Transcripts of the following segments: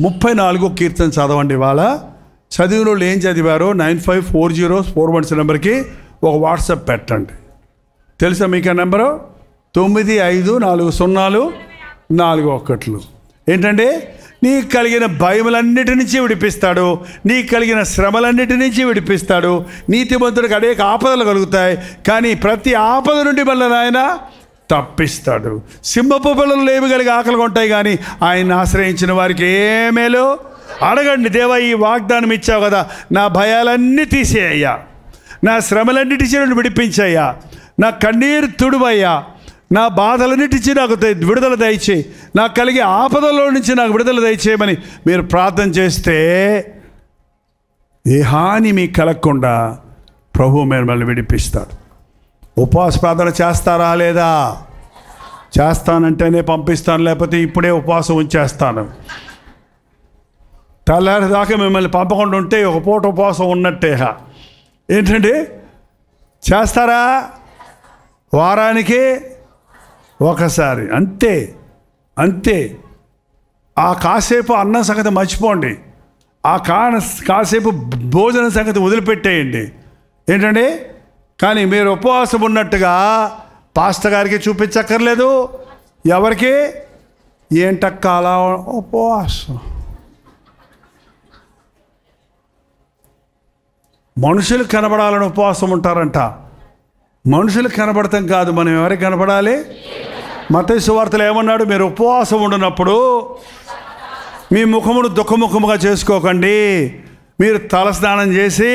34 కీర్తన చదవండి. ఇవాళ చదివిన వాళ్ళు ఏం చదివారో 954041 నెంబర్కి ఒక వాట్సాప్ పెట్టండి. తెలుసా మీకు ఆ నెంబరు? 954041. ఏంటంటే నీకు కలిగిన భయములన్నిటి నుంచి విడిపిస్తాడు, నీకు కలిగిన శ్రమలన్నిటి నుంచి విడిపిస్తాడు. నీతిమంతుడికి అనేక ఆపదలు కలుగుతాయి, కానీ ప్రతి ఆపద నుండి మళ్ళీ ఆయన తప్పిస్తాడు. సింహపు పిల్లలు ఏమి కలిగి ఆకలిగా ఉంటాయి, కానీ ఆయన ఆశ్రయించిన వారికి ఏమేలో అడగండి. దేవా, ఈ వాగ్దానం ఇచ్చావు కదా, నా భయాలన్నీ తీసేయ్యా, నా శ్రమలన్నిటి నుండి విడిపించయ్యా, నా కన్నీరు తుడువయ్యా, నా బాధలన్నిటించి నాకు విడుదల దయచేయి, నాకు కలిగే ఆపదలో నుంచి నాకు విడుదల దయచేయమని మీరు ప్రార్థన చేస్తే ఏ హాని మీకు కలగకుండా ప్రభువు మిమ్మల్ని విడిపిస్తాడు. ఉపవాస ప్రార్థన చేస్తారా లేదా? చేస్తానంటేనే పంపిస్తాను, లేకపోతే ఇప్పుడే ఉపవాసం ఉంచేస్తాను. తెల్లారి దాకా మిమ్మల్ని పంపకుండా ఉంటే ఒక పూట ఉపవాసం ఉన్నట్టే. ఏంటండి, చేస్తారా? వారానికి ఒకసారి అంతే. ఆ కాసేపు అన్నం సంగతి మర్చిపోండి, ఆ కాసేపు భోజన సంగతి వదిలిపెట్టేయండి. ఏంటండి, కానీ మీరు ఉపవాసం ఉన్నట్టుగా పాస్టర్ గారికి చూపించక్కర్లేదు. ఎవరికి? ఏంటక్క అలా ఉపవాసం? మనుషులు కనబడాలని ఉపవాసం ఉంటారంట. మనుషులు కనబడతాం కాదు, మనం ఎవరికి కనబడాలి? మత్తయి సువార్తలో ఏమన్నాడు? మీరు ఉపవాసం ఉండినప్పుడు మీ ముఖమును దుఃఖముఖముగా చేసుకోకండి, మీరు తలస్నానం చేసి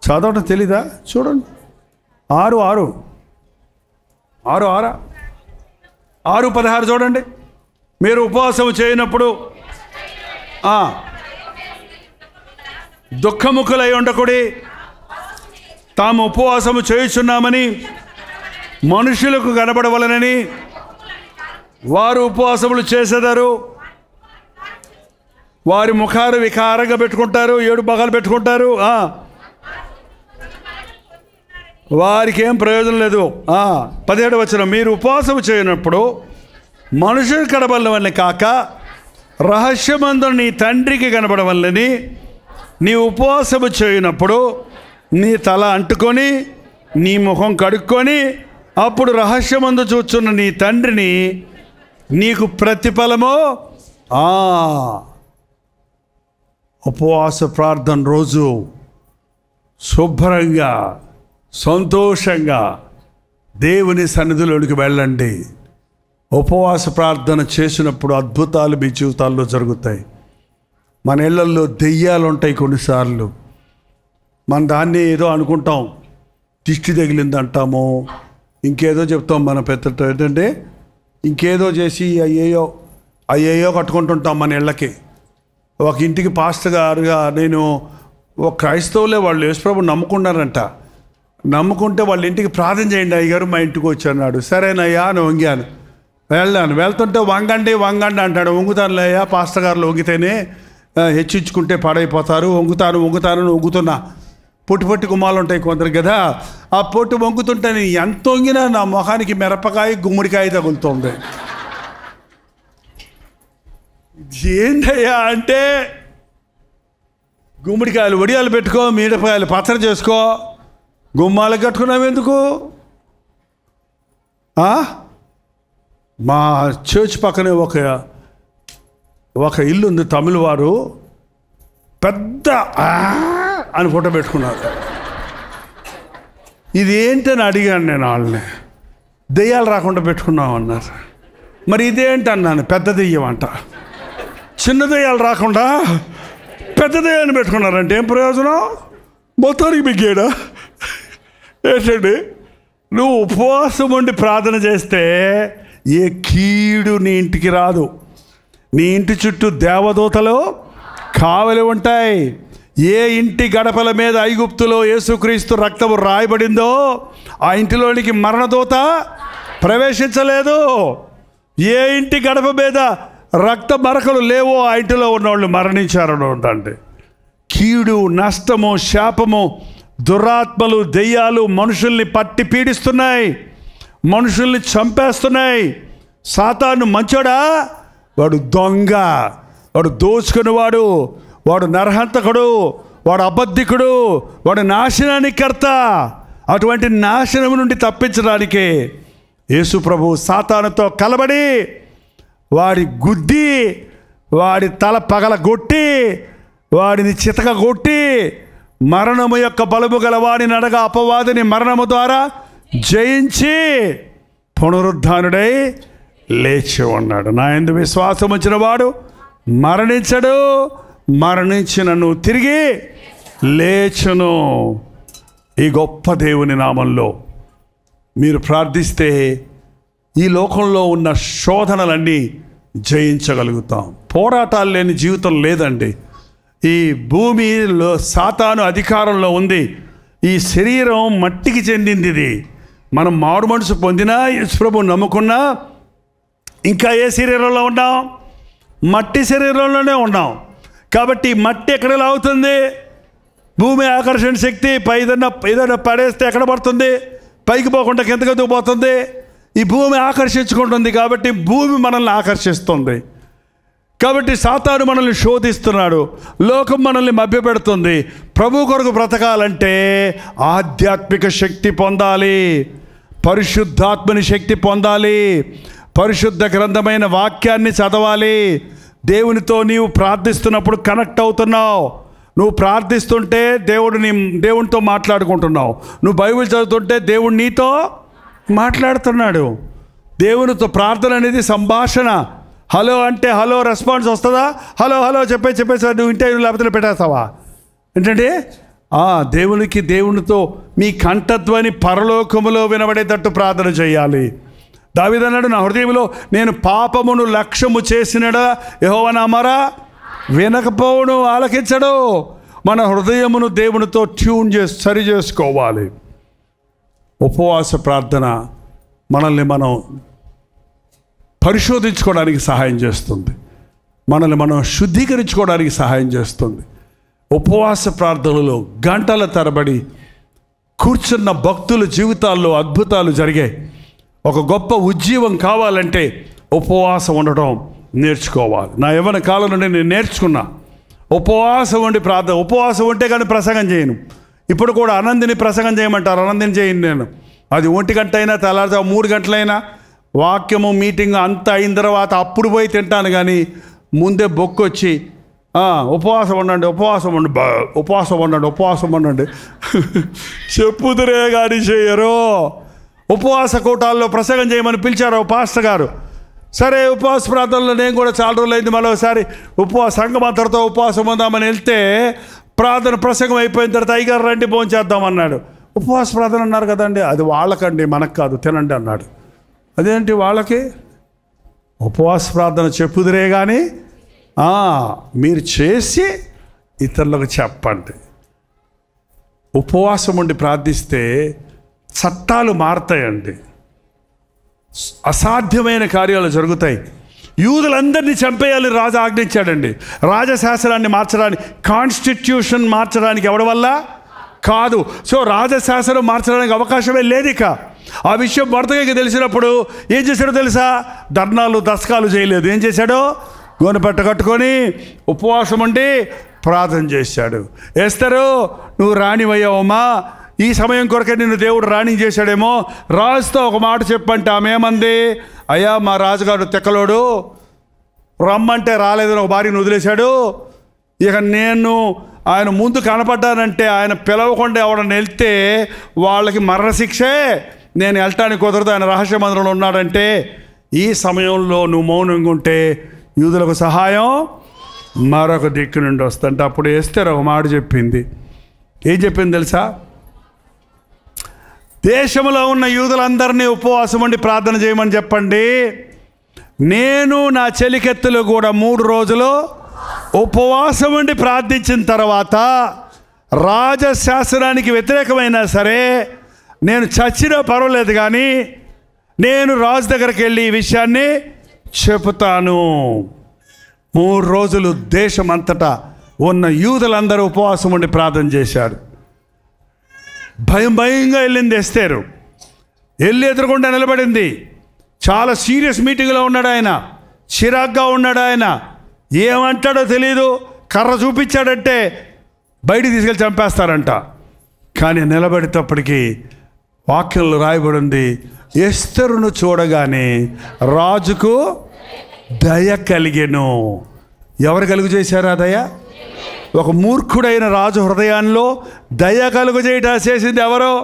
చదవటం తెలీదా? చూడండి, 6:16 చూడండి. మీరు ఉపవాసం చేయనప్పుడు దుఃఖముఖులై ఉండకుడి, తాము ఉపవాసము చేయుచున్నామని మనుషులకు కనబడవలనని వారు ఉపవాసములు చేసేదారు. వారి ముఖాలు వికారంగా పెట్టుకుంటారు, 7 భాగాలు పెట్టుకుంటారు. వారికి ఏం ప్రయోజనం లేదు. 17వ వచనం, మీరు ఉపవాసం చేయనప్పుడు మనుషులు కనబడవలని కాక రహస్యమందు నీ తండ్రికి కనబడవలని నీ ఉపవాసము చేయనప్పుడు నీ తల అంటుకొని నీ ముఖం కడుక్కొని అప్పుడు రహస్యమందు చూచున్న నీ తండ్రిని నీకు ప్రతిఫలము. ఉపవాస ప్రార్థన రోజు శుభ్రంగా సంతోషంగా దేవుని సన్నిధిలోనికి వెళ్ళండి. ఉపవాస ప్రార్థన చేసినప్పుడు అద్భుతాలు మీ జీవితాల్లో జరుగుతాయి. మన ఇళ్లల్లో దెయ్యాలు ఉంటాయి. కొన్నిసార్లు మన దాన్ని ఏదో అనుకుంటాం, దిష్టి తగిలింది అంటాము, ఇంకేదో చెప్తాం. మన పెద్ద ఏంటంటే ఇంకేదో చేసి అయ్యేయో కట్టుకుంటుంటాం మన ఇళ్ళకి. ఒక ఇంటికి పాస్టర్ గారుగా నేను ఒక క్రైస్తవులే, వాళ్ళు యేసుప్రభుని నమ్ముకున్నారంట. నమ్ముకుంటే వాళ్ళ ఇంటికి ప్రార్థన చేయండి అయ్యగారు, మా ఇంటికి వచ్చి అన్నాడు. సరేనయ్యా అని వంగాను. వెళ్తుంటే వంగండి అంటాడు. వంగుతానులేయ్యా, పాస్టర్ గారు వంగితేనే హెచ్చించుకుంటే పాడైపోతారు, వంగుతాను వంగుతున్నా. పొట్టి గుమ్మాలు ఉంటాయి కొందరు కదా, ఆ పొట్టు వంగుతుంటే నేను ఎంత వంగినా నా మొహానికి మిరపకాయ గుమ్మడికాయ తగులుతుంది. ఏంటయ్యా అంటే, గుమ్మడికాయలు వడియాలు పెట్టుకో, మిరపకాయలు పచ్చడి చేసుకో, గుమ్మాలకు కట్టుకున్నావు ఎందుకు? మా చర్చ్ పక్కనే ఒక ఇల్లు ఉంది, తమిళ వారు పెద్ద అని ఫోటో పెట్టుకున్నారు. ఇది ఏంటని అడిగాను నేను వాళ్ళని. దెయ్యాలు రాకుండా పెట్టుకున్నాం అన్నారు. మరి ఇదేంటి అన్నాను. పెద్ద దెయ్యం అంట. చిన్న దెయ్యాలు రాకుండా పెద్ద దెయ్యాన్ని పెట్టుకున్నారంటే ఏం ప్రయోజనం? మొత్తానికి బిగ్గాడా ఏంటండి? నువ్వు ఉపవాసం ఉండి ప్రార్థన చేస్తే ఏ కీడు నీ ఇంటికి రాదు. నీ ఇంటి చుట్టూ దేవదూతలు కావలి ఉంటాయి. ఏ ఇంటి గడపల మీద ఐగుప్తులో యేసుక్రీస్తు రక్తము రాయబడిందో ఆ ఇంటిలోనికి మరణదూత ప్రవేశించలేదు. ఏ ఇంటి గడప మీద రక్త మరకలు లేవో ఆ ఇంటిలో ఉన్నవాళ్ళు మరణించారని ఉందండి. కీడు, నష్టము, శాపము, దురాత్మలు, దెయ్యాలు మనుషుల్ని పట్టి పీడిస్తున్నాయి, మనుషుల్ని చంపేస్తున్నాయి. సాతాను మంచోడా? వాడు దొంగ, వాడు దోచుకునేవాడు, వాడు నరహంతకుడు, వాడు అబద్ధికుడు, వాడు నాశనానికి కర్త. అటువంటి నాశనం నుండి తప్పించడానికే యేసు ప్రభు సాతానుతో కలబడి వాడి గుద్ది, వాడి తల పగలగొట్టి, వాడిని చితకగొట్టి, మరణము యొక్క బలము గల వాడిని అనగా అపవాదిని మరణము ద్వారా జయించి పునరుద్ధానుడై లేచి ఉన్నాడు. నా యందు విశ్వాసం ఉంచిన వాడు మరణించడు, మరణించినను తిరిగి లేచును. ఈ గొప్ప దేవుని నామంలో మీరు ప్రార్థిస్తే ఈ లోకంలో ఉన్న శోధనలన్నీ జయించగలుగుతాం. పోరాటాలు లేని జీవితం లేదండి. ఈ భూమిలో సాతాను అధికారంలో ఉంది. ఈ శరీరం మట్టికి చెందింది. ఇది మనం మారు మనసు పొందినా, యేసుప్రభువుని నమ్ముకున్నా, ఇంకా ఏ శరీరంలో ఉన్నాం? మట్టి శరీరంలోనే ఉన్నాం. కాబట్టి మట్టి ఎక్కడ లాగుతుంది? భూమి ఆకర్షణ శక్తి ఏదైనా పడేస్తే ఎక్కడ పడుతుంది? పైకి పోకుండా కిందకి దూపోతుంది. ఈ భూమి ఆకర్షించుకుంటుంది. కాబట్టి భూమి మనల్ని ఆకర్షిస్తుంది. కాబట్టి సాతాను మనల్ని శోధిస్తున్నాడు, లోకం మనల్ని మభ్యపెడుతుంది. ప్రభు కొరకు బ్రతకాలంటే ఆధ్యాత్మిక శక్తి పొందాలి, పరిశుద్ధాత్మని శక్తి పొందాలి, పరిశుద్ధ గ్రంథమైన వాక్యాన్ని చదవాలి. దేవునితో నీవు ప్రార్థిస్తున్నప్పుడు కనెక్ట్ అవుతున్నావు. నువ్వు ప్రార్థిస్తుంటే దేవునితో మాట్లాడుకుంటున్నావు. నువ్వు బైబిల్ చదువుతుంటే దేవుడు నీతో మాట్లాడుతున్నాడు. దేవునితో ప్రార్థన అనేది సంభాషణ. హలో అంటే హలో రెస్పాన్స్ వస్తుందా? హలో హలో చెప్పేసి నువ్వు ఇంటర్వ్యూ లేకపోతే పెట్టేస్తావా? ఏంటంటే దేవునితో మీ కంఠధ్వని పరలోకములో వినబడేటట్టు ప్రార్థన చేయాలి. దావీదు అన్నాడు, నా హృదయంలో నేను పాపమును లక్ష్యము చేసినడా యెహోవా నా మొర వినకపోవును, ఆలకించడు. మన హృదయమును దేవునితో ట్యూన్ చేసి సరి చేసుకోవాలి. ఉపవాస ప్రార్థన మనల్ని మనం పరిశోధించుకోవడానికి సహాయం చేస్తుంది, మనల్ని మనం శుద్ధీకరించుకోవడానికి సహాయం చేస్తుంది. ఉపవాస ప్రార్థనలో గంటల తరబడి కూర్చున్న భక్తుల జీవితాల్లో అద్భుతాలు జరిగాయి. ఒక గొప్ప ఉజ్జీవం కావాలంటే ఉపవాసం ఉండటం నేర్చుకోవాలి. నా యవ్వన కాలం నుండి నేను నేర్చుకున్నా. ఉపవాసం ఉండి ప్రార్థన. ఉపవాసం ఉంటే కానీ ప్రసంగం చేయను. ఇప్పుడు కూడా అనందిని ప్రసంగం చేయమంటారు, అనందిని చేయను నేను. అది 1 గంట అయినా, తెల్లారితే 3 గంటలైనా వాక్యము మీటింగ్ అంతా అయిన తర్వాత అప్పుడు పోయి తింటాను. కానీ ముందే బొక్కొచ్చి ఉపవాసం ఉండండి, ఉపవాసం ఉండి ఉపవాసం ఉండండి, ఉపవాసం ఉండండి చెప్పుదురే కానీ చేయరు. ఉపవాస కూటాల్లో ప్రసంగం చేయమని పిలిచారు పాస్టర్ గారు. సరే, ఉపవాస ప్రార్థనలో నేను కూడా చాలా రోజులు అయింది. మళ్ళీ ఒకసారి సంఘం అంతటితో ఉపవాసం ఉందామని వెళ్తే ప్రార్థన ప్రసంగం అయిపోయిన తర్వాత అయ్యగారు రండి భోంచేద్దాం అన్నాడు. ఉపవాస ప్రార్థన అన్నారు కదండి, అది వాళ్ళకండి, మనకు కాదు, తినండి అన్నాడు. అదేంటి వాళ్ళకి? ఉపవాస ప్రార్థన చెప్పుదురే కానీ మీరు చేసి ఇతరులకు చెప్పండి. ఉపవాసం ఉండి ప్రార్థిస్తే చట్టాలు మారుతాయండి, అసాధ్యమైన కార్యాలు జరుగుతాయి. యూదులందరినీ చంపేయాలని రాజు ఆజ్ఞించాడండి. రాజశాసనాన్ని మార్చడానికి, కాన్స్టిట్యూషన్ మార్చడానికి ఎవరి వల్ల కాదు. సో రాజశాసనం మార్చడానికి అవకాశమే లేదు. ఇక ఆ విషయం మొదటగా తెలిసినప్పుడు ఏం చేశాడో తెలుసా? ధర్నాలు దశకాలు చేయలేదు. ఏం చేశాడో? గోనెపట్ట కట్టుకొని ఉపవాసం ఉండి ప్రార్థన చేశాడు. ఎస్తరు, నువ్వు రాణివయ్యావమ్మా, ఈ సమయం కొరకే నిన్ను దేవుడు రాణి చేశాడేమో, రాజుతో ఒక మాట చెప్పంటే ఆమె ఏమంది? అయ్యా, మా రాజుగారు తెక్కలోడు, రమ్మంటే రాలేదని ఒక భార్యను వదిలేశాడు. ఇక నేను ఆయన ముందు కనపడ్డానంటే, ఆయన పిలవకుండా ఎవడన్నా వెళ్తే వాళ్ళకి మరణశిక్షే, నేను వెళ్ళటానికి కుదరదు, ఆయన రహస్య మందిరంలో ఉన్నాడంటే, ఈ సమయంలో నువ్వు మౌనంగా ఉంటే యూదులకు సహాయం మరొక దిక్కు నుండి వస్తుంటే, అప్పుడు ఎస్తేర్ ఒక మాట చెప్పింది. ఏం చెప్పింది తెలుసా? దేశంలో ఉన్న యూదులందరినీ ఉపవాసం ఉండి ప్రార్థన చేయమని చెప్పండి. నేను నా చెలికెత్తులు కూడా 3 రోజులు ఉపవాసం ఉండి ప్రార్థించిన తర్వాత రాజశాసనానికి వ్యతిరేకమైనా సరే నేను చచ్చినా పర్వాలేదు, కానీ నేను రాజు దగ్గరికి వెళ్ళి ఈ విషయాన్ని చెబుతాను. 3 రోజులు దేశమంతటా ఉన్న యూదులందరూ ఉపవాసం ఉండి ప్రార్థన చేశారు. భయంగా వెళ్ళింది ఎస్తేరు. వెళ్ళి ఎదురుకుండా నిలబడింది. చాలా సీరియస్ మీటింగ్లో ఉన్నాడు ఆయన, చిరాగ్గా ఉన్నాడు ఆయన. ఏమంటాడో తెలియదు. కర్ర చూపించాడంటే బయటికి తీసుకెళ్ళి చంపేస్తారంట. కానీ నిలబడేటప్పటికీ వాక్యంలో రాయబడి ఉంది, ఎస్తరును చూడగానే రాజుకు దయ కలిగెను. ఎవరు కలుగు చేశారు ఆ దయ? ఒక మూర్ఖుడైన రాజు హృదయాల్లో దయ కలుగు చేసింది ఎవరో?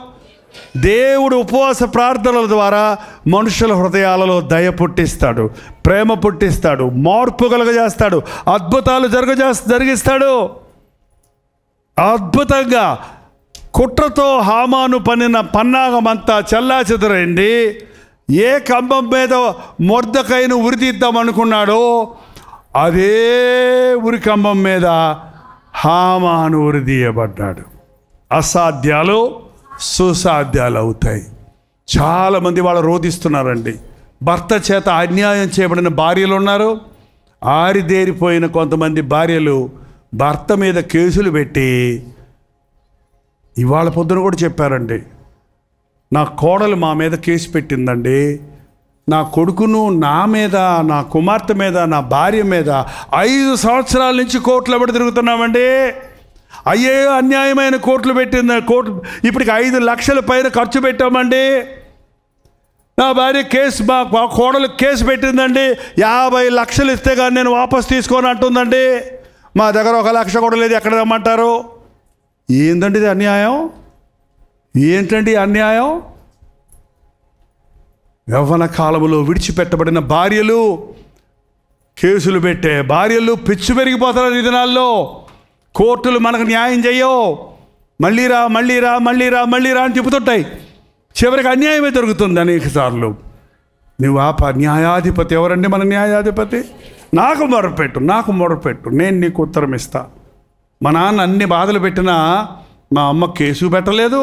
దేవుడు ఉపవాస ప్రార్థనల ద్వారా మనుషుల హృదయాలలో దయ పుట్టిస్తాడు, ప్రేమ పుట్టిస్తాడు, మార్పు కలుగజేస్తాడు, అద్భుతాలు జరిగిస్తాడు. అద్భుతంగా కుట్రతో హామాను పన్నిన పన్నాగమంతా చెల్లాచెదురైంది. ఏ కంబం మీద మొర్దెకైను ఉరితీద్దామనుకున్నాడో అదే ఉరి కంబం మీద హామాను ఉరితీయబడ్డాడు. అసాధ్యాలు సుసాధ్యాలు అవుతాయి. చాలామంది వాళ్ళు రోధిస్తున్నారండి. భర్త చేత అన్యాయం చేయబడిన భార్యలు ఉన్నారు. ఆరిదేరిపోయిన కొంతమంది భార్యలు భర్త మీద కేసులు పెట్టి, ఇవాళ పొద్దున కూడా చెప్పారండి, నా కోడలు మా మీద కేసు పెట్టిందండి, నా కొడుకును నా మీద, నా కుమార్తె మీద, నా భార్య మీద 5 సంవత్సరాల నుంచి కోర్టులో పడి తిరుగుతున్నామండి. అయ్యే అన్యాయమైన కోర్టులు పెట్టింది. కోర్టు ఇప్పటికి 5 లక్షల పైన ఖర్చు పెట్టామండి. నా భార్య మా కోడలు కేసు పెట్టిందండి, 50 లక్షలు ఇస్తే కానీ నేను వాపస్ తీసుకొని అంటుందండి. మా దగ్గర 1 లక్ష కూడా లేదు, ఎక్కడ రమ్మంటారు? ఏంటండి ఇది అన్యాయం? ఏంటండి అన్యాయం? యవ్వన కాలంలో విడిచిపెట్టబడిన భార్యలు, కేసులు పెట్టే భార్యలు పిచ్చి పెరిగిపోతున్నారు ఈ దినాల్లో. కోర్టులు మనకు న్యాయం చేయవు, మళ్ళీరా మళ్ళీరా మళ్ళీరా మళ్ళీరా అని చెబుతుంటాయి. చివరికి అన్యాయమే దొరుకుతుంది అనేక సార్లు. నువ్వు న్యాయాధిపతి ఎవరండి? మన న్యాయాధిపతి. నాకు మొరపెట్టు, నేను నీకు ఉత్తరం ఇస్తా. మా నాన్న అన్ని బాధలు పెట్టినా మా అమ్మ కేసు పెట్టలేదు,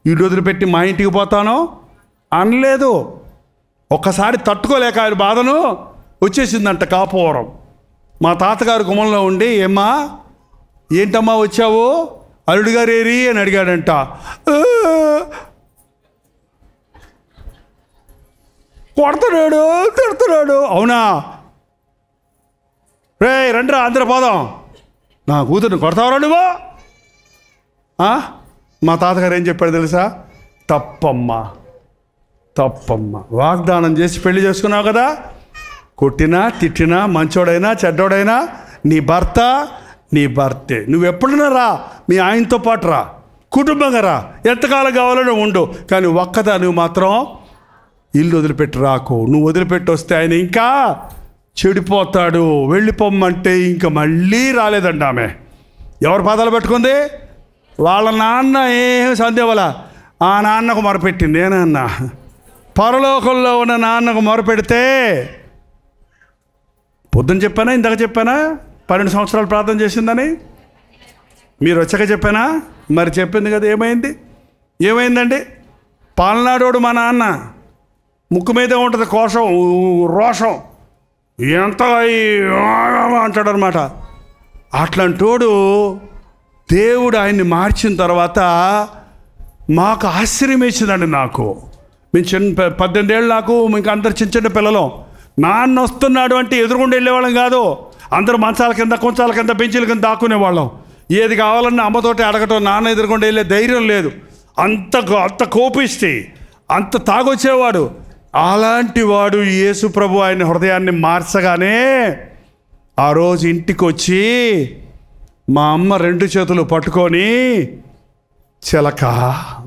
ఇల్లు వదిలిపెట్టి మా ఇంటికి పోతాను అనలేదు. ఒక్కసారి తట్టుకోలేక ఆయన బాధను వచ్చేసిందంట కాపువరం. మా తాతగారు గుమ్మంలో ఉండి, ఏంటమ్మా వచ్చావు, అల్లుడు గారు ఏరి అని అడిగాడంట. కొడుతున్నాడు, తిడుతున్నాడు. అవునా? రే రండిరా అందరూ పోదాం, నా కూతుర్ని కొడతావరా నువ్వు? మా తాతగారు ఏం చెప్పాడు తెలుసా? తప్పమ్మా, వాగ్దానం చేసి పెళ్లి చేసుకున్నావు కదా, కొట్టినా తిట్టినా మంచోడైనా చెడ్డోడైనా నీ భర్తే. నువ్వు ఎప్పుడైనా రా, మీ ఆయనతో పాటు రా, కుటుంబంగా రా, ఎంతకాలం కావాలో ఉండు, కానీ ఒక్కదా నువ్వు మాత్రం ఇల్లు వదిలిపెట్టి రాకు. నువ్వు వదిలిపెట్టి వస్తే ఆయన ఇంకా చెడిపోతాడు. వెళ్ళిపోమ్మంటే ఇంకా మళ్ళీ రాలేదండి ఆమె. ఎవరు పాదాలు పెట్టుకుంది? వాళ్ళ నాన్న ఏం సందేవల, ఆ నాన్నకు మొరపెట్టింది. ఏనన్నా పరలోకంలో ఉన్న నాన్నకు మొరపెడితే, పొద్దున చెప్పానా, ఇందాక చెప్పానా 12 సంవత్సరాలు ప్రార్థన చేసిందని? మీరు వచ్చాక చెప్పానా? మరి చెప్పింది కదా. ఏమైందండి? పాలనాడోడు మా నాన్న, ముక్కు మీదే ఉంటుంది కోశం, రోషం, ఎంత అంటాడు అనమాట. అట్లాంటోడు దేవుడు ఆయన్ని మార్చిన తర్వాత మాకు ఆశ్చర్యం వేసిందండి. మేము 18 ఏళ్ళు, ఇంకా అందరు చిన్న పిల్లలు. నాన్న వస్తున్నాడు అంటే ఎదురుగుండా వెళ్ళేవాళ్ళం కాదు. అందరూ మంచాల కింద, కొంచాల కింద, బెంచీల కింద దాక్కునేవాళ్ళం. ఏది కావాలన్నా అమ్మతోటి అడగటం, నాన్న ఎదురుగుండా వెళ్ళే ధైర్యం లేదు. అంత కోపిస్తే, అంత తాగొచ్చేవాడు. అలాంటి వాడు యేసు ప్రభు ఆయన హృదయాన్ని మార్చగానే ఆ రోజు ఇంటికి వచ్చి మా అమ్మ 2 చేతులు పట్టుకొని, చిలక,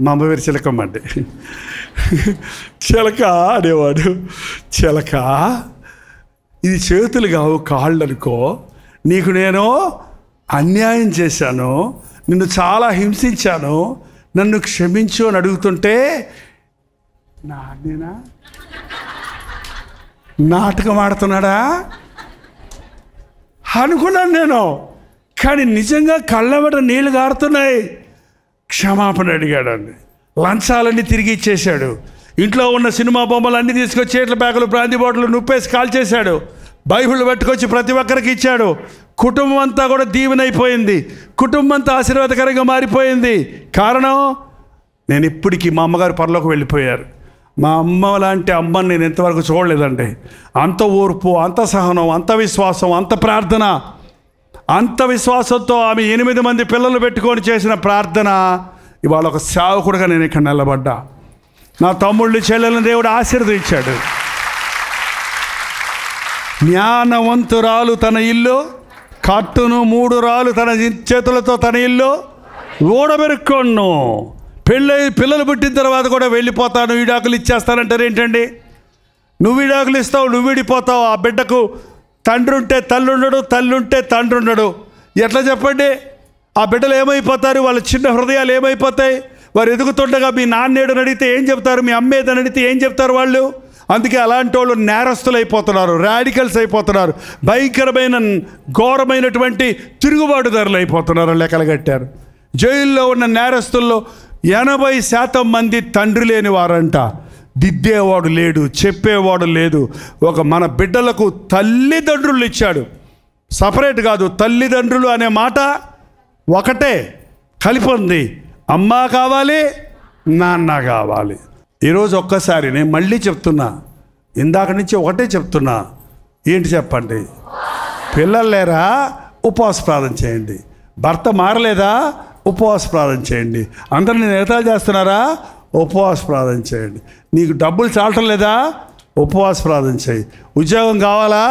మా అమ్మ పేరు చిలకమ్మండి, చిలక అనేవాడు. చిలక, ఇది చేతులు కావు కాళ్ళు అనుకో, నీకు నేను అన్యాయం చేశాను, నిన్ను చాలా హింసించాను, నన్ను క్షమించు అని అడుగుతుంటే, నాన్నేనా నాటకం ఆడుతున్నాడా అనుకున్నాను నేను. కానీ నిజంగా కళ్ళబడ నీళ్ళు గారుతున్నాయి. క్షమాపణ అడిగాడండి. లంచాలన్నీ తిరిగి ఇచ్చేశాడు. ఇంట్లో ఉన్న సినిమా బొమ్మలన్నీ తీసుకొచ్చి చేట్ల బ్యాగులు, బ్రాంతి బాటిల్ నుప్పేసి కాల్చేశాడు. బైబిల్ పట్టుకొచ్చి ప్రతి ఒక్కరికి ఇచ్చాడు. కుటుంబం అంతా కూడా దీవెనైపోయింది. కుటుంబం అంతా ఆశీర్వాదకరంగా మారిపోయింది. కారణం, నేను ఇప్పటికీ, మా అమ్మగారు పరలోకి వెళ్ళిపోయారు, మా అమ్మ లాంటి అమ్మని నేను ఇంతవరకు చూడలేదండి. అంత ఓర్పు, అంత సహనం, అంత విశ్వాసం, అంత ప్రార్థన, అంత విశ్వాసంతో ఆమె 8 మంది పిల్లలు పెట్టుకొని చేసిన ప్రార్థన ఇవాళ ఒక సేవకుడిగా నేను ఇక్కడ నిలబడ్డా. నా తమ్ముళ్ళు చెల్లెలను దేవుడు ఆశీర్వదించాడు. జ్ఞానవంతురాలు తన ఇల్లు కట్టును, 3 రాళ్ళు తన చేతులతో తన ఇల్లు ఊడబెరుక్కొను. పిల్లలు పుట్టిన తర్వాత కూడా వెళ్ళిపోతాను, విడాకులు ఇచ్చేస్తానంటారు ఏంటండి? నువ్వు విడాకులు ఇస్తావు, నువ్వు విడిపోతావు. ఆ బిడ్డకు తండ్రి ఉంటే తల్లి ఉండడు, తల్లి ఉంటే తండ్రి ఉండడు. ఎట్లా చెప్పండి? ఆ బిడ్డలు ఏమైపోతారు? వాళ్ళ చిన్న హృదయాలు ఏమైపోతాయి? వారు ఎదుగుతుండగా మీ నాన్నేడని అడిగితే ఏం చెప్తారు? మీ అమ్మేదని అడిగితే ఏం చెప్తారు వాళ్ళు? అందుకే అలాంటి వాళ్ళు నేరస్తులు అయిపోతున్నారు, రాడికల్స్ అయిపోతున్నారు, భయంకరమైన ఘోరమైనటువంటి తిరుగుబాటుదారులు అయిపోతున్నారు. లెక్కలు కట్టారు. జైల్లో ఉన్న నేరస్తుల్లో 80% మంది తండ్రి లేని వారంట. దిద్దేవాడు లేడు, చెప్పేవాడు లేదు. మన బిడ్డలకు తల్లిదండ్రులు ఇచ్చాడు. సపరేట్ కాదు, తల్లిదండ్రులు అనే మాట ఒకటే కలిపి ఉంది. అమ్మ కావాలి, నాన్న కావాలి. ఈరోజు ఒక్కసారి నేను మళ్ళీ చెప్తున్నా, ఇందాక నుంచి ఒకటే చెప్తున్నా. ఏంటి చెప్పండి? పిల్లలు లేరా? ఉపవాస ప్రార్థన చేయండి. భర్త మారలేదా? ఉపవాస ప్రార్థన చేయండి. అందరిని నేతాలు చేస్తున్నారా? ఉపవాస ప్రార్థన చేయండి. నీకు డబ్బులు చాలటం లేదా? ఉపవాస ప్రార్థన చేయి. ఉద్యోగం కావాలా?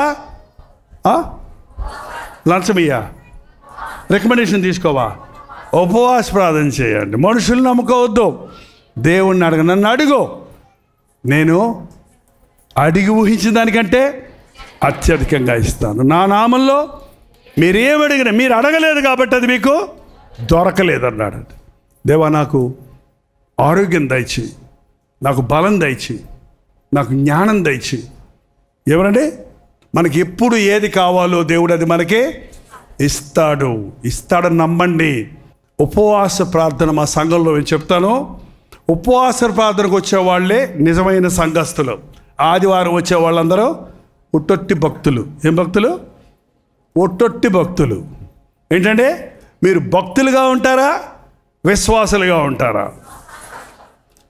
లంచమియ్యా? రికమెండేషన్ తీసుకోవా? ఉపవాస ప్రార్థన చేయండి. మనుషులు నమ్ముకోవద్దు, దేవుణ్ణి అడగ. నన్ను అడుగు, నేను అడిగి ఊహించిన దానికంటే అత్యధికంగా ఇస్తాను. నా నామంలో మీరు ఏమడిగినా, మీరు అడగలేదు కాబట్టి అది మీకు దొరకలేదన్నాడు. దేవా, నాకు ఆరోగ్యం దయచి, నాకు బలం దయచి, నాకు జ్ఞానం దయచి. ఏమనండి? మనకి ఎప్పుడు ఏది కావాలో దేవుడు అది మనకి ఇస్తాడు. ఇస్తాడని నమ్మండి. ఉపవాస ప్రార్థన మా సంఘంలో నేను చెప్తాను. ఉపవాస ప్రార్థనకు వచ్చేవాళ్ళే నిజమైన సంఘస్థులు. ఆదివారం వచ్చే వాళ్ళందరూ ఒట్టొట్టి భక్తులు. ఏం భక్తులు? ఒట్టొట్టి భక్తులు. ఏంటంటే మీరు భక్తులుగా ఉంటారా? విశ్వాసులుగా ఉంటారా?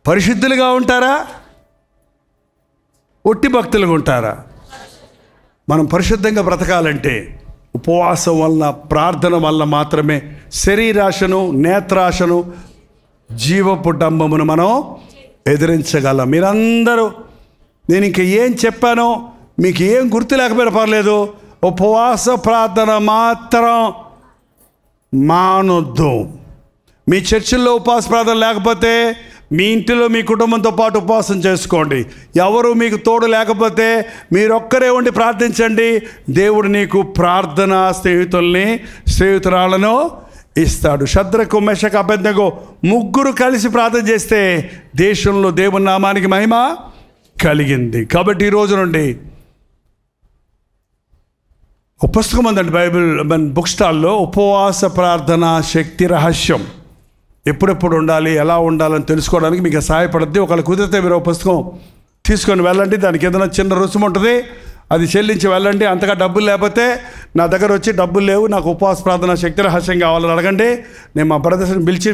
పరిశుద్ధులుగా ఉంటారా? ఒట్టి భక్తులుగా ఉంటారా? మనం పరిశుద్ధంగా బ్రతకాలంటే ఉపవాసం వల్ల, ప్రార్థన వల్ల మాత్రమే శరీరాశను, నేత్రాశను, జీవపు డంబమును మనం ఎదిరించగలం. మీరందరూ, నేను ఇంక ఏం చెప్పానో మీకు ఏం గుర్తు లేకపోయినా పర్లేదు, ఉపవాస ప్రార్థన మాత్రం మానొద్దు. మీ చర్చిల్లో ఉపవాస ప్రార్థన లేకపోతే మీ ఇంటిలో మీ కుటుంబంతో పాటు ఉపవాసం చేసుకోండి. ఎవరు మీకు తోడు లేకపోతే మీరొక్కరే ఉండి ప్రార్థించండి. దేవుడు నీకు ప్రార్థనా స్నేహితురాలను ఇస్తాడు. షద్రకు, మెషకు, అబేద్నెగో 3 కలిసి ప్రార్థన చేస్తే దేశంలో దేవుని నామానికి మహిమ కలిగింది. కాబట్టి ఈ రోజు నుండి ఒక పుస్తకం ఉందండి బైబిల్ బుక్ స్టాల్లో, ఉపవాస ప్రార్థన శక్తి రహస్యం. ఎప్పుడెప్పుడు ఉండాలి, ఎలా ఉండాలని తెలుసుకోవడానికి మీకు సహాయపడుద్ది. ఒకవేళ కుదిరితే మీరు ఒక పుస్తకం తీసుకొని వెళ్ళండి. దానికి ఏదైనా చిన్న రుసుము ఉంటుంది, అది చెల్లించి వెళ్ళండి. అంతగా డబ్బులు లేకపోతే నా దగ్గర వచ్చి, డబ్బులు లేవు నాకు ఉపవాస ప్రార్థన శక్తి రహస్యం కావాలని అడగండి. నేను మా బ్రదర్స్ని పిలిచి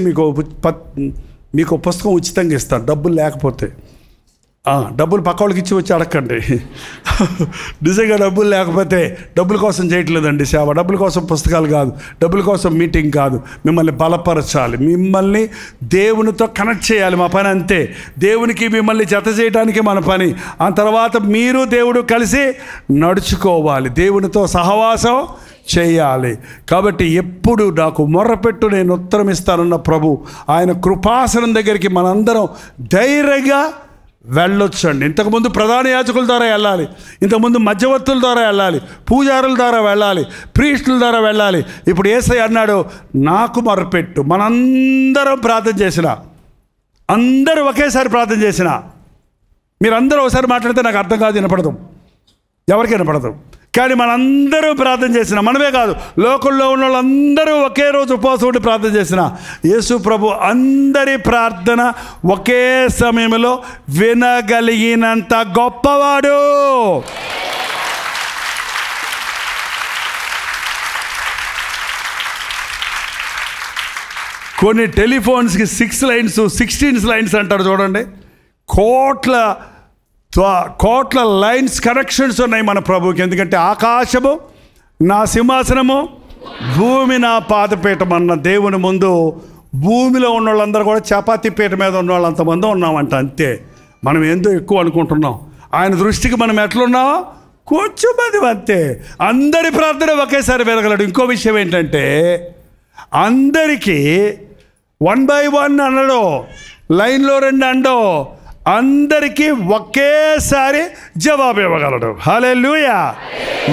మీకు పుస్తకం ఉచితంగా ఇస్తాను, డబ్బులు లేకపోతే. డబ్బులు పక్క వాళ్ళకి ఇచ్చి వచ్చి అడగండి. నిజంగా డబ్బులు లేకపోతే, డబ్బుల కోసం చేయట్లేదండి సేవ, డబ్బుల కోసం పుస్తకాలు కాదు, డబ్బుల కోసం మీటింగ్ కాదు. మిమ్మల్ని బలపరచాలి, మిమ్మల్ని దేవునితో కనెక్ట్ చేయాలి. మా పని అంతే. దేవునికి మిమ్మల్ని జత చేయడానికి మన పని. ఆ తర్వాత మీరు దేవుడు కలిసి నడుచుకోవాలి, దేవునితో సహవాసం చేయాలి. కాబట్టి ఎప్పుడు నాకు మొర్రపెట్టు, నేను ఉత్తరం ఇస్తానన్న ప్రభు ఆయన కృపాసనం దగ్గరికి మనందరం ధైర్యంగా వెళ్ళొచ్చండి. ఇంతకుముందు ప్రధాన యాజకుల ద్వారా వెళ్ళాలి, ఇంతకుముందు మధ్యవర్తుల ద్వారా వెళ్ళాలి, పూజారుల ద్వారా వెళ్ళాలి, ప్రీస్టుల ద్వారా వెళ్ళాలి. ఇప్పుడు యేసయ్య అన్నాడు, నాకు మొరపెట్టు. మనందరం ప్రార్థన చేసిన, అందరూ ఒకేసారి ప్రార్థన చేసిన, మీరందరూ ఒకసారి మాట్లాడితే నాకు అర్థం కాదు, వినపడదు, ఎవరికి వినపడదు. కానీ మనందరూ ప్రార్థన చేసిన, మనమే కాదు లోకల్లో ఉన్న వాళ్ళందరూ ఒకే రోజు ఉపవాసం ఉండి ప్రార్థన చేసిన యేసు ప్రభు అందరి ప్రార్థన ఒకే సమయంలో వినగలిగినంత గొప్పవాడు. కొన్ని టెలిఫోన్స్కి 6 లైన్స్ 16 లైన్స్ అంటారు చూడండి. కోట్ల లైన్స్ కనెక్షన్స్ ఉన్నాయి మన ప్రభువుకి. ఎందుకంటే ఆకాశము నా సింహాసనము, భూమి నా పాదపీఠం అన్న దేవుని ముందు భూమిలో ఉన్న వాళ్ళందరూ కూడా చపాతీ పీట మీద ఉన్న వాళ్ళు అంతమంది ఉన్నామంట. అంతే. మనం ఏందో ఎక్కువ అనుకుంటున్నాం. ఆయన దృష్టికి మనం ఎట్లున్నాం? కొంచెం మంది అంతే. అందరి ప్రార్థన ఒకేసారి వినగలడు. ఇంకో విషయం ఏంటంటే, అందరికీ 1 by 1 అనడో, లైన్లో 2 అండో, అందరికీ ఒకేసారి జవాబు ఇవ్వగలడు. హల్లెలూయా.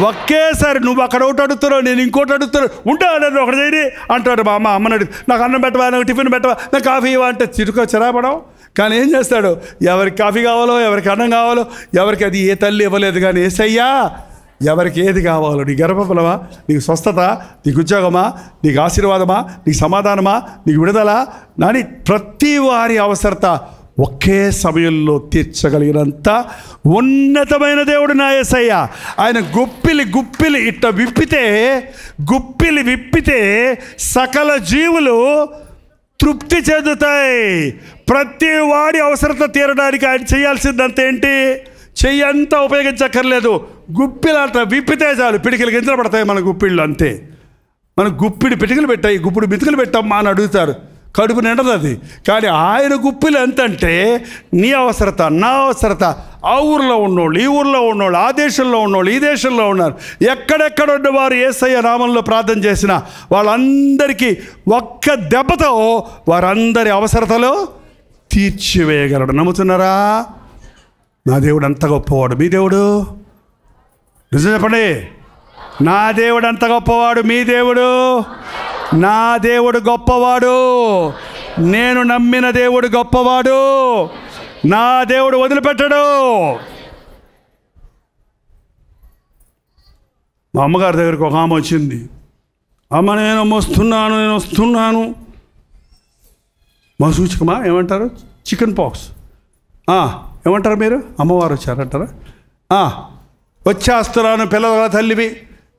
ఒకేసారి నువ్వు అక్కడ ఒకటి అడుగుతున్నావు, నేను ఇంకోటి అడుగుతున్నాను, ఉంటాను ఒకటి చేయని అంటాడు. మా అమ్మని అడిగి నాకు అన్నం పెట్టవా, నాకు టిఫిన్ పెట్టవా, నాకు కాఫీ ఇవ్వ అంటే చిరాపడం. కానీ ఏం చేస్తాడు? ఎవరికి కాఫీ కావాలో, ఎవరికి అన్నం కావాలో, ఎవరికి అది ఏ తల్లి ఇవ్వలేదు. కానీ యేసయ్యా ఎవరికి ఏది కావాలో, నీ గర్భఫలమా, నీకు స్వస్థత, నీకు ఉద్యోగమా, నీకు ఆశీర్వాదమా, నీకు సమాధానమా, నీకు విడుదల నాని ప్రతి వారి అవసరత ఒకే సమయంలో తీర్చగలిగినంత ఉన్నతమైన దేవుడు నా యేసయ్య. ఆయన గుప్పిలి ఇట్ట విప్పితే సకల జీవులు తృప్తి చెందుతాయి. ప్రతి వాడి అవసరత తీరడానికి ఆయన చేయాల్సిందంత ఏంటి? చెయ్యంతా ఉపయోగించక్కర్లేదు. గుప్పిలంట విప్పితే చాలు, పిడికిలు గింజలు పడతాయి మన గుప్పిళ్ళు. అంతే. మన గుప్పిడి పిటికలు పెట్టాయి, గుప్పుడు బితుకులు పెట్టమ్మా అని అడుగుతారు. కడుపు నిండదు అది. కానీ ఆయన గుప్పిలు ఎంతంటే నీ అవసరత, నా అవసరత, ఆ ఊర్లో ఉన్నోళ్ళు, ఈ ఊర్లో ఉన్నోళ్ళు, ఆ దేశంలో ఉన్నోళ్ళు, ఈ దేశంలో ఉన్నారు, ఎక్కడెక్కడ ఉన్నవారు యేసయ్య నామంలో ప్రార్థన చేసిన వాళ్ళందరికీ ఒక్క దెబ్బతో వారందరి అవసరతలు తీర్చివేయగలడు. నమ్ముతున్నారా? నా దేవుడు అంత గొప్పవాడు. మీ దేవుడు నిజం చెప్పండి. నా దేవుడు అంత గొప్పవాడు. మీ దేవుడు? నా దేవుడు గొప్పవాడు. నేను నమ్మిన దేవుడు గొప్పవాడు. నా దేవుడు వదిలిపెట్టడు. మా అమ్మగారి దగ్గరికి ఒక ఆమె వచ్చింది. అమ్మ నేను వస్తున్నాను. మా సూచికమా ఏమంటారు? చికెన్ పాక్స్ ఏమంటారు మీరు? అమ్మవారు వచ్చారంటారా? వచ్చేస్తున్నాను, పిల్లల తల్లివి,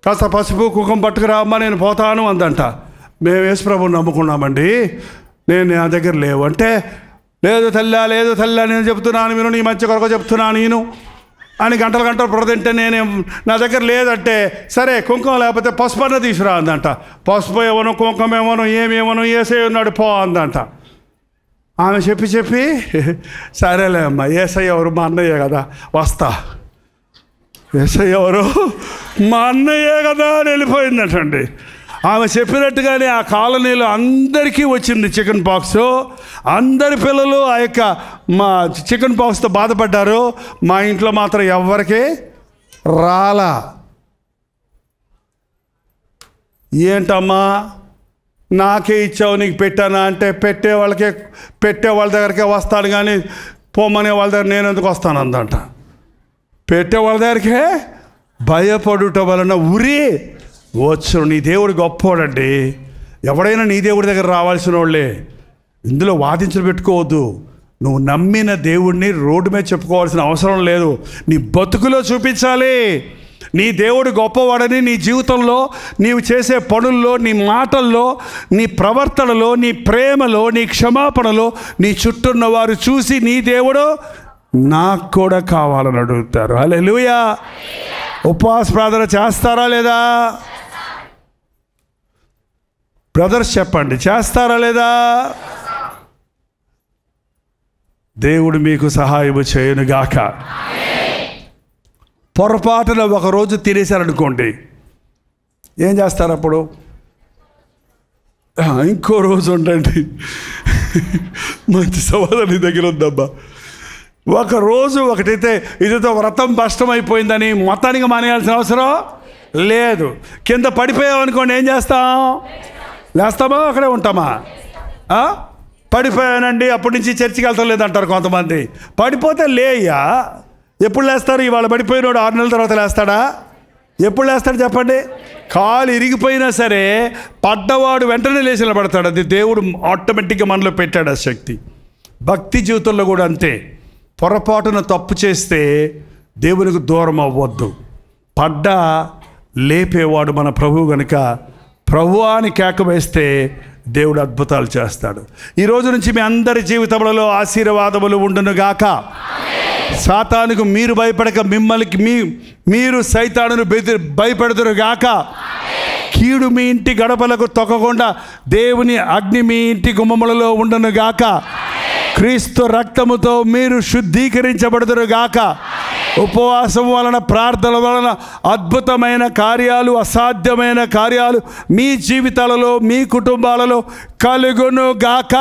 కాస్త పసుపు కుంకుమ పట్టుకురా అమ్మ, నేను పోతాను అందంట. మేము యేసుప్రభుని నమ్ముకున్నామండి, నేను నా దగ్గర లేవు అంటే, లేదు తల్లా నేను చెప్తున్నాను మీరు, నీ మంచి కొరకు చెప్తున్నాను నేను అని గంటలు ప్రొడదంటే నేను నా దగ్గర లేదంటే, సరే కుంకుమ లేకపోతే పసుపు అన్న తీసుకురా అందంట. పసుపు ఏమను, కుంకుమ ఏమను, ఏమేమను, యేసయ్య ఉన్నాడు పో అందంట. ఆమె చెప్పి సరేలే అమ్మ, యేసయ్య ఎవరు? మా అన్నయ్య కదా, వస్తా. యేసయ్య ఎవరు? మా అన్నయ్యే కదా అని వెళ్ళిపోయిందటండి. ఆమె చెప్పినట్టుగానే ఆ కాలనీలో అందరికీ వచ్చింది చికెన్ పాక్స్. అందరి పిల్లలు ఆ యొక్క మా చికెన్ పాక్స్తో బాధపడ్డారు. మా ఇంట్లో మాత్రం ఎవరికి రాలా. ఏంటమ్మా నాకే ఇచ్చావు, నీకు పెట్టానా అంటే, పెట్టే వాళ్ళ దగ్గరికే వస్తాను కానీ పోమనే వాళ్ళ దగ్గర నేను ఎందుకు వస్తాను అందంట. పెట్టే వాళ్ళ దగ్గరికే భయపడుట వలన ఉరి వచ్చును. నీ దేవుడు గొప్పవాడండి. ఎవడైనా నీ దేవుడి దగ్గర రావాల్సిన వాళ్ళే. ఇందులో వాదించలు పెట్టుకోవద్దు. నువ్వు నమ్మిన దేవుడిని రోడ్డు మీద చెప్పుకోవాల్సిన అవసరం లేదు. నీ బతుకులో చూపించాలి. నీ దేవుడు గొప్పవాడని నీ జీవితంలో, నీవు చేసే పనుల్లో, నీ మాటల్లో, నీ ప్రవర్తనలో, నీ ప్రేమలో, నీ క్షమాపణలో నీ చుట్టూన్న వారు చూసి నీ దేవుడు నాకు కూడా కావాలని అడుగుతారు. హల్లెలూయా. ఉపవాస ప్రార్థన చేస్తారా లేదా? బ్రదర్స్ చెప్పండి, చేస్తారా లేదా? దేవుడు మీకు సహాయము చేయనుగాక. పొరపాటున ఒకరోజు తినేశారనుకోండి, ఏం చేస్తారు అప్పుడు? ఇంకో రోజు ఉండండి. మంచి సమాధానం నీ దగ్గర ఉందబ్బా. ఒకరోజు ఒకటైతే ఇదితో వ్రతం భ్రష్టమైపోయిందని మొత్తానికి మానేయాల్సిన అవసరం లేదు. కింద పడిపోయామనుకోండి, ఏం చేస్తాం? లేస్తామా? అక్కడే ఉంటామా? పడిపోయానండి అప్పటి నుంచి చర్చికి వెళ్తాం లేదంటారు కొంతమంది. పడిపోతే లేయ్యా. ఎప్పుడు లేస్తారు? ఇవాళ పడిపోయినాడు 6 నెలల తర్వాత లేస్తాడా? ఎప్పుడు లేస్తాడు చెప్పండి? కాలు ఇరిగిపోయినా సరే పడ్డవాడు వెంటనే లేచి నిలబడతాడు. అది దేవుడు ఆటోమేటిక్గా మనలో పెట్టాడు ఆ శక్తి. భక్తి జీవితంలో కూడా అంతే. పొరపాటున తప్పు చేస్తే దేవునికి దూరం అవ్వద్దు. లేపేవాడు మన ప్రభువు కనుక ప్రభువాని కేక వేస్తే దేవుడు అద్భుతాలు చేస్తాడు. ఈ రోజు నుంచి మీ అందరి జీవితములలో ఆశీర్వాదములు ఉండునుగాక. సాతానుకు మీరు భయపడక మీరు సైతానును భయపెడుదురుగాక. కీడు మీ ఇంటి గడపలకు తొక్కకుండా దేవుని అగ్ని మీ ఇంటి గుమ్మములలో ఉండునుగాక. క్రీస్తు రక్తముతో మీరు శుద్ధీకరించబడుదురుగాక. ఉపవాసం వలన, ప్రార్థన వలన అద్భుతమైన కార్యాలు, అసాధ్యమైన కార్యాలు మీ జీవితాలలో, మీ కుటుంబాలలో కలుగునుగాక.